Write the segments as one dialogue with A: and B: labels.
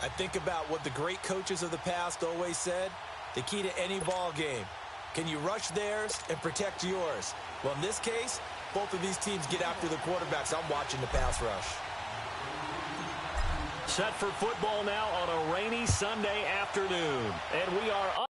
A: I think about what the great coaches of the past always said. The key to any ball game. Can you rush theirs and protect yours? Well, in this case, both of these teams get after the quarterbacks. I'm watching the pass rush.
B: Set for football now on a rainy Sunday afternoon. And we are up.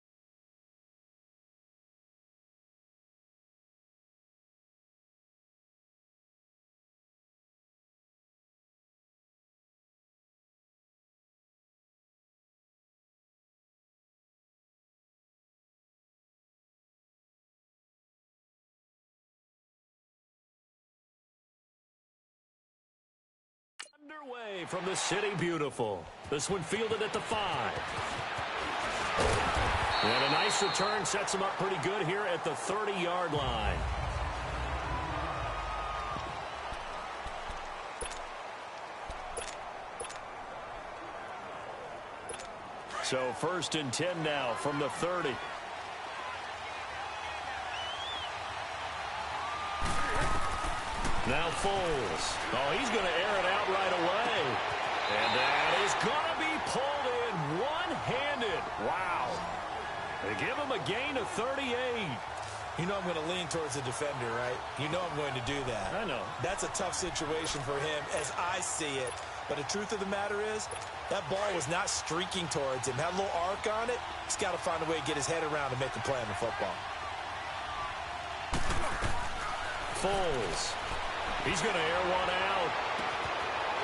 B: Underway from the City Beautiful. This one fielded at the 5. And a nice return sets him up pretty good here at the 30-yard line. So 1st and 10 now from the 30. Now Foles. Oh, he's going to air it out right away. And that is going to be pulled in one-handed. Wow. They give him a gain of 38.
A: You know I'm going to lean towards the defender, right? You know I'm going to do that.
B: I know.
A: That's a tough situation for him as I see it. But the truth of the matter is, that ball was not streaking towards him. Had a little arc on it. He's got to find a way to get his head around and make a play on the football.
B: Foles. He's going to air one out.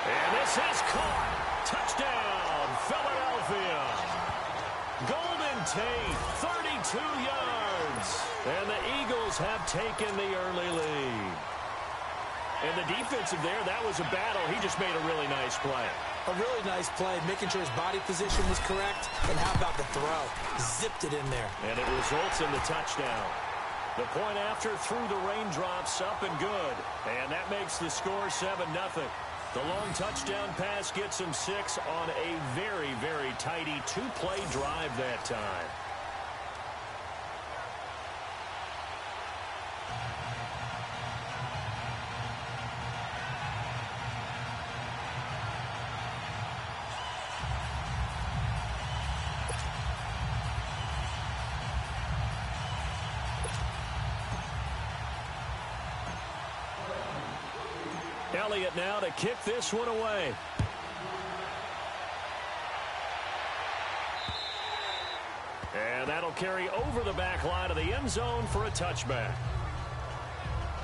B: And this is caught. Touchdown, Philadelphia. Golden Tate, 32 yards. And the Eagles have taken the early lead. And the defensive there, that was a battle. He just made a really nice play.
A: A really nice play, making sure his body position was correct. And how about the throw? Zipped it in there.
B: And it results in the touchdown. The point after through the raindrops, up and good. And that makes the score 7-0. The long touchdown pass gets him 6 on a very, very tidy 2-play drive that time. Elliott now to kick this one away. And that'll carry over the back line of the end zone for a touchback.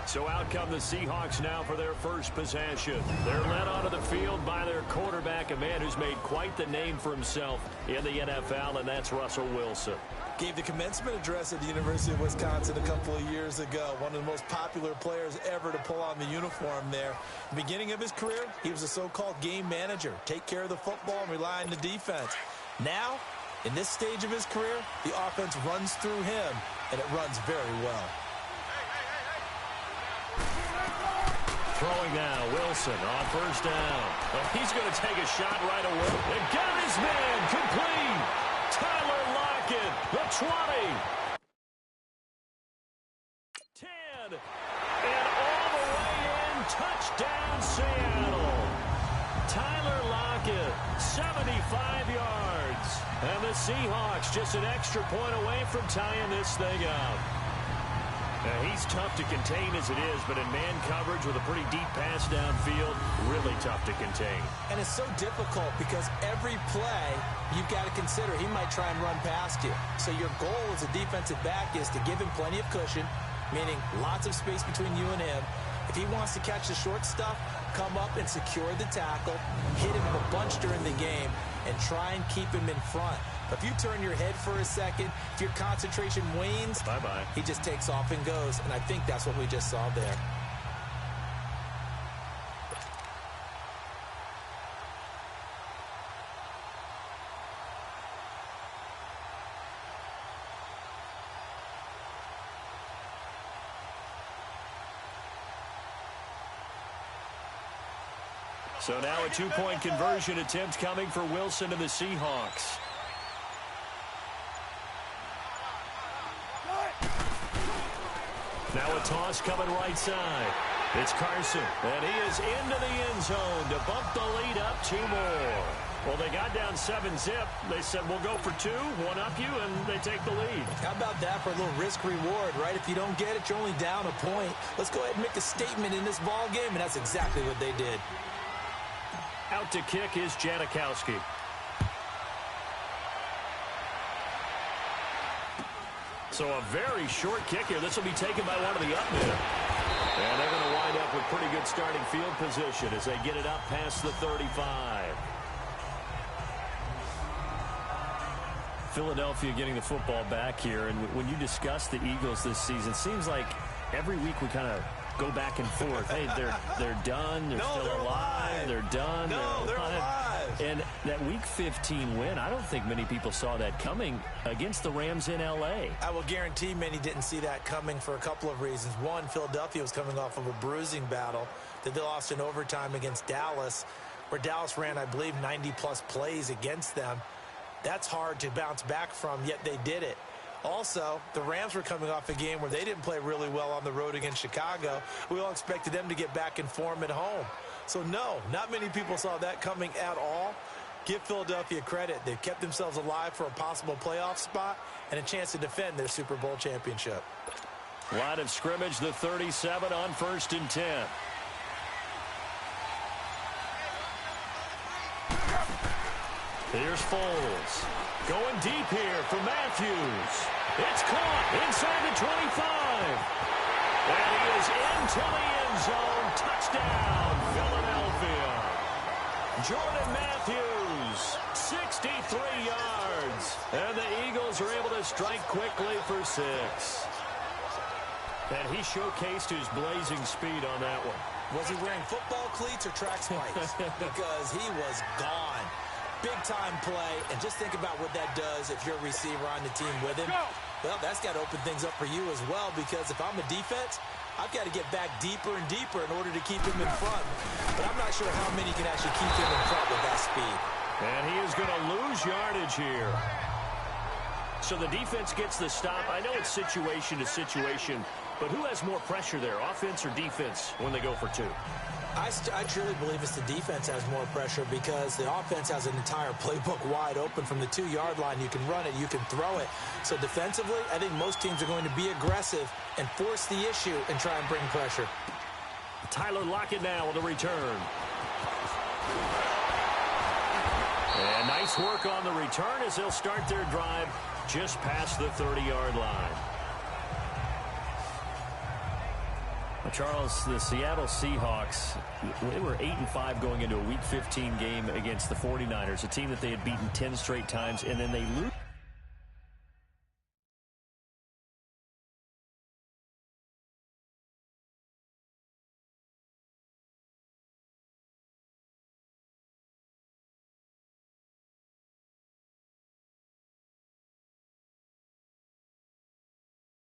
B: So out come the Seahawks now for their first possession. They're led onto the field by their quarterback, a man who's made quite the name for himself in the NFL, and that's Russell Wilson.
A: Gave the commencement address at the University of Wisconsin a couple of years ago. One of the most popular players ever to pull on the uniform there. The beginning of his career, he was a so-called game manager. Take care of the football and rely on the defense. Now, in this stage of his career, the offense runs through him, and it runs very well.
B: Throwing now, Wilson on first down. Well, he's going to take a shot right away. And got his man complete. Tyler Lockett, the 20. 10. And all the way in, touchdown Seattle. Tyler Lockett, 75 yards. And the Seahawks just an extra point away from tying this thing up. Now, he's tough to contain as it is, but in man coverage with a pretty deep pass downfield, really tough to contain.
A: And it's so difficult because every play you've got to consider he might try and run past you. So your goal as a defensive back is to give him plenty of cushion, meaning lots of space between you and him. If he wants to catch the short stuff, come up and secure the tackle, hit him a bunch during the game, and try and keep him in front. If you turn your head for a second, if your concentration wanes,
B: bye-bye.
A: He just takes off and goes. And I think that's what we just saw there.
B: So now a two-point conversion attempt coming for Wilson and the Seahawks. Now a toss coming right side. It's Carson, and he is into the end zone to bump the lead up 2 more. Well, they got down 7-zip. They said, we'll go for 2, one up you, and they take the lead.
A: How about that for a little risk-reward, right? If you don't get it, you're only down a point. Let's go ahead and make a statement in this ball game, and that's exactly what they did.
B: Out to kick is Janikowski. So a very short kick here. This will be taken by one of the up men. And they're going to wind up with pretty good starting field position as they get it up past the 35. Philadelphia getting the football back here. And when you discuss the Eagles this season, seems like every week we kind of go back and forth. Hey, they're done. They're still alive. They're done.
A: No, they're alive.
B: And that Week 15 win, I don't think many people saw that coming against the Rams in L.A.
A: I will guarantee many didn't see that coming for a couple of reasons. One, Philadelphia was coming off of a bruising battle that they lost in overtime against Dallas, where Dallas ran, I believe, 90-plus plays against them. That's hard to bounce back from, yet they did it. Also, the Rams were coming off a game where they didn't play really well on the road against Chicago. We all expected them to get back in form at home. So, no, not many people saw that coming at all. Give Philadelphia credit. They've kept themselves alive for a possible playoff spot and a chance to defend their Super Bowl championship.
B: Line of scrimmage, the 37 on 1st and 10. Here's Foles. Going deep here for Matthews. It's caught inside the 25. And he is into the end zone. Touchdown, Philadelphia. Jordan Matthews, 63 yards. And the Eagles are able to strike quickly for 6. And he showcased his blazing speed on that one.
A: Was he wearing football cleats or track spikes? Because he was gone. Big-time play, and just think about what that does if you're a receiver on the team with him. Well, that's got to open things up for you as well, because if I'm a defense, I've got to get back deeper and deeper in order to keep him in front. But I'm not sure how many can actually keep him in front with that speed.
B: And he is going to lose yardage here. So the defense gets the stop. I know it's situation to situation, but who has more pressure there, offense or defense, when they go for 2?
A: I truly believe it's the defense has more pressure because the offense has an entire playbook wide open from the 2-yard line. You can run it, you can throw it. So defensively, I think most teams are going to be aggressive and force the issue and try and bring pressure.
B: Tyler Lockett now with a return. And nice work on the return as they'll start their drive just past the 30-yard line. Charles, the Seattle Seahawks, they were 8-5 going into a Week 15 game against the 49ers, a team that they had beaten 10 straight times, and then they lose